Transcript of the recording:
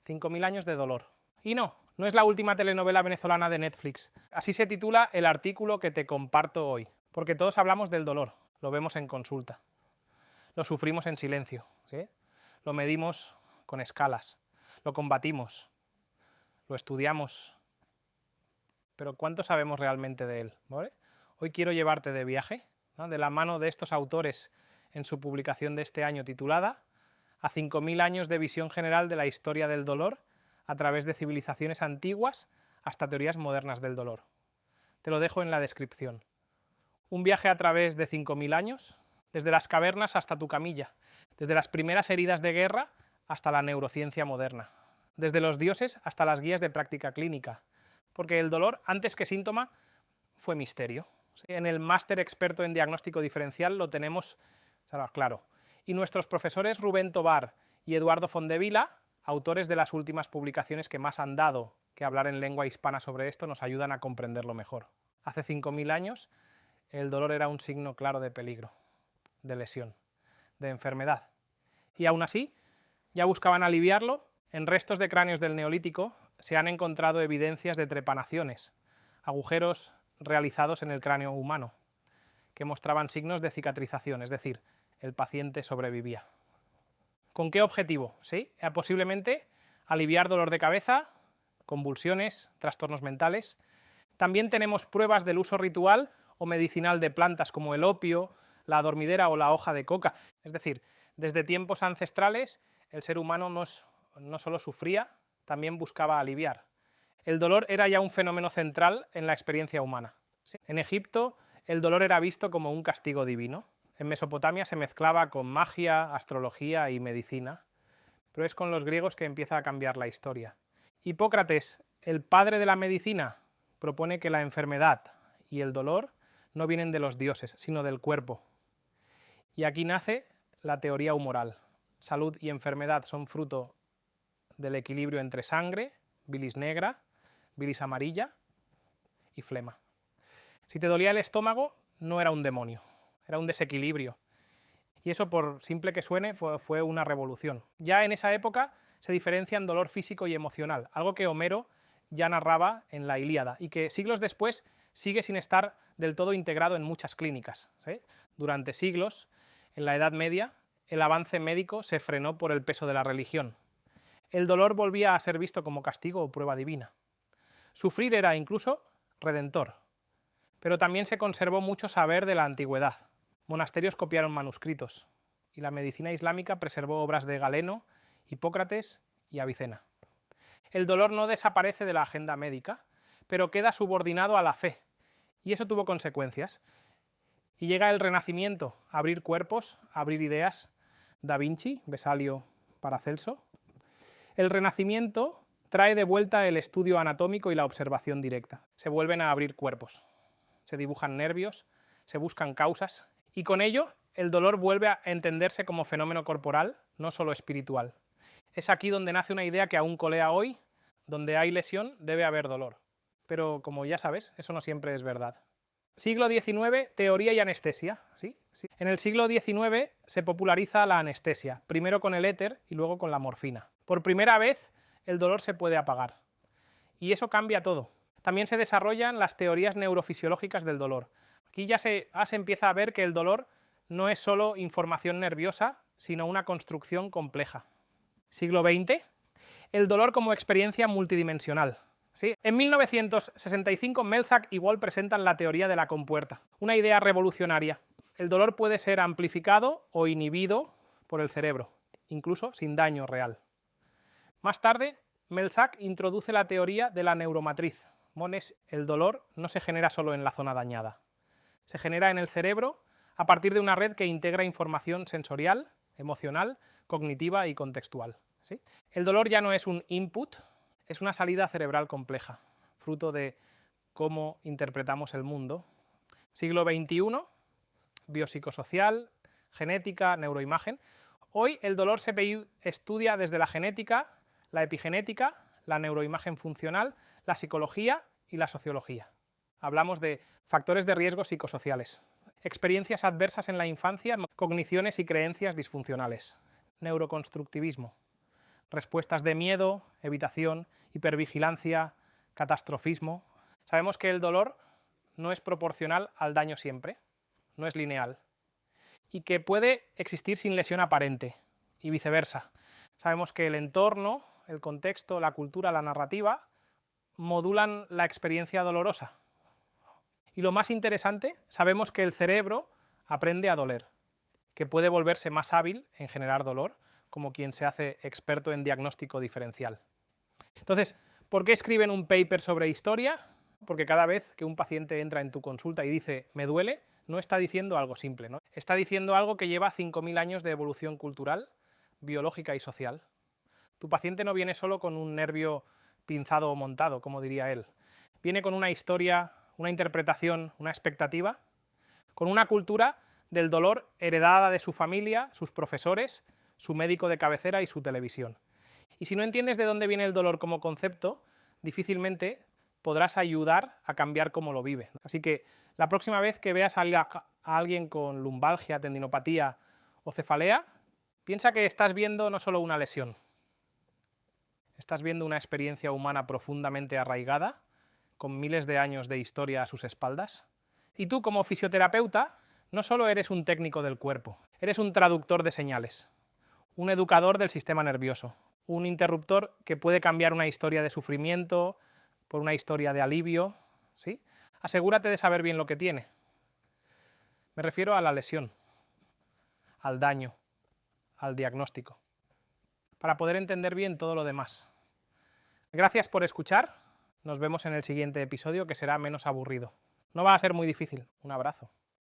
5.000 años de dolor. Y no es la última telenovela venezolana de Netflix. Así se titula el artículo que te comparto hoy, porque todos hablamos del dolor, lo vemos en consulta, lo sufrimos en silencio, ¿sí? Lo medimos con escalas, lo combatimos, lo estudiamos, pero ¿cuánto sabemos realmente de él? ¿Vale? Hoy quiero llevarte de viaje, ¿no?, de la mano de estos autores en su publicación de este año titulada A 5.000 años de visión general de la historia del dolor a través de civilizaciones antiguas hasta teorías modernas del dolor. Te lo dejo en la descripción. Un viaje a través de 5.000 años, desde las cavernas hasta tu camilla, desde las primeras heridas de guerra hasta la neurociencia moderna, desde los dioses hasta las guías de práctica clínica, porque el dolor, antes que síntoma, fue misterio. En el máster experto en diagnóstico diferencial lo tenemos claro. Y nuestros profesores Rubén Tobar y Eduardo Fondevila, autores de las últimas publicaciones que más han dado que hablar en lengua hispana sobre esto, nos ayudan a comprenderlo mejor. Hace 5.000 años el dolor era un signo claro de peligro, de lesión, de enfermedad. Y aún así, ya buscaban aliviarlo. En restos de cráneos del Neolítico se han encontrado evidencias de trepanaciones, agujeros realizados en el cráneo humano, que mostraban signos de cicatrización, es decir, el paciente sobrevivía. ¿Con qué objetivo? ¿Sí? Posiblemente aliviar dolor de cabeza, convulsiones, trastornos mentales. También tenemos pruebas del uso ritual o medicinal de plantas como el opio, la dormidera o la hoja de coca. Es decir, desde tiempos ancestrales el ser humano no solo sufría, también buscaba aliviar. El dolor era ya un fenómeno central en la experiencia humana. ¿Sí? En Egipto el dolor era visto como un castigo divino. En Mesopotamia se mezclaba con magia, astrología y medicina, pero es con los griegos que empieza a cambiar la historia. Hipócrates, el padre de la medicina, propone que la enfermedad y el dolor no vienen de los dioses, sino del cuerpo. Y aquí nace la teoría humoral. Salud y enfermedad son fruto del equilibrio entre sangre, bilis negra, bilis amarilla y flema. Si te dolía el estómago, no era un demonio, era un desequilibrio. Y eso, por simple que suene, fue una revolución. Ya en esa época se diferencian dolor físico y emocional, algo que Homero ya narraba en la Ilíada y que siglos después sigue sin estar del todo integrado en muchas clínicas, ¿sí? Durante siglos, en la Edad Media, el avance médico se frenó por el peso de la religión. El dolor volvía a ser visto como castigo o prueba divina. Sufrir era incluso redentor. Pero también se conservó mucho saber de la antigüedad. Monasterios copiaron manuscritos y la medicina islámica preservó obras de Galeno, Hipócrates y Avicena. El dolor no desaparece de la agenda médica, pero queda subordinado a la fe, y eso tuvo consecuencias. Y llega el Renacimiento, abrir cuerpos, abrir ideas. Da Vinci, Vesalio, Paracelso. El Renacimiento trae de vuelta el estudio anatómico y la observación directa. Se vuelven a abrir cuerpos, se dibujan nervios, se buscan causas, y con ello el dolor vuelve a entenderse como fenómeno corporal, no solo espiritual. Es aquí donde nace una idea que aún colea hoy: donde hay lesión debe haber dolor. Pero, como ya sabes, eso no siempre es verdad. Siglo XIX, teoría y anestesia. ¿Sí? Sí. En el siglo XIX se populariza la anestesia, primero con el éter y luego con la morfina. Por primera vez el dolor se puede apagar. Y eso cambia todo. También se desarrollan las teorías neurofisiológicas del dolor. Aquí ya se empieza a ver que el dolor no es solo información nerviosa, sino una construcción compleja. Siglo XX, el dolor como experiencia multidimensional. ¿Sí? En 1965 Melzack y Wall presentan la teoría de la compuerta, una idea revolucionaria. El dolor puede ser amplificado o inhibido por el cerebro, incluso sin daño real. Más tarde, Melzack introduce la teoría de la neuromatriz. El dolor no se genera solo en la zona dañada, se genera en el cerebro a partir de una red que integra información sensorial, emocional, cognitiva y contextual. ¿Sí? El dolor ya no es un input, es una salida cerebral compleja, fruto de cómo interpretamos el mundo. Siglo XXI, biopsicosocial, genética, neuroimagen. Hoy el dolor se estudia desde la genética, la epigenética, la neuroimagen funcional, la psicología y la sociología. Hablamos de factores de riesgo psicosociales, experiencias adversas en la infancia, cogniciones y creencias disfuncionales, neuroconstructivismo, respuestas de miedo, evitación, hipervigilancia, catastrofismo. Sabemos que el dolor no es proporcional al daño siempre, no es lineal, y que puede existir sin lesión aparente, y viceversa. Sabemos que el entorno, el contexto, la cultura, la narrativa, modulan la experiencia dolorosa. Y lo más interesante, sabemos que el cerebro aprende a doler, que puede volverse más hábil en generar dolor, como quien se hace experto en diagnóstico diferencial. Entonces, ¿por qué escriben un paper sobre historia? Porque cada vez que un paciente entra en tu consulta y dice «me duele», no está diciendo algo simple, ¿no? Está diciendo algo que lleva 5.000 años de evolución cultural, biológica y social. Tu paciente no viene solo con un nervio pinzado o montado, como diría él. Viene con una historia, una interpretación, una expectativa, con una cultura del dolor heredada de su familia, sus profesores, su médico de cabecera y su televisión. Y si no entiendes de dónde viene el dolor como concepto, difícilmente podrás ayudar a cambiar cómo lo vive. Así que la próxima vez que veas a alguien con lumbalgia, tendinopatía o cefalea, piensa que estás viendo no solo una lesión, estás viendo una experiencia humana profundamente arraigada, con miles de años de historia a sus espaldas. Y tú, como fisioterapeuta, no solo eres un técnico del cuerpo, eres un traductor de señales, un educador del sistema nervioso, un interruptor que puede cambiar una historia de sufrimiento por una historia de alivio, ¿sí? Asegúrate de saber bien lo que tiene. Me refiero a la lesión, al daño, al diagnóstico, para poder entender bien todo lo demás. Gracias por escuchar, nos vemos en el siguiente episodio, que será menos aburrido. No va a ser muy difícil. Un abrazo.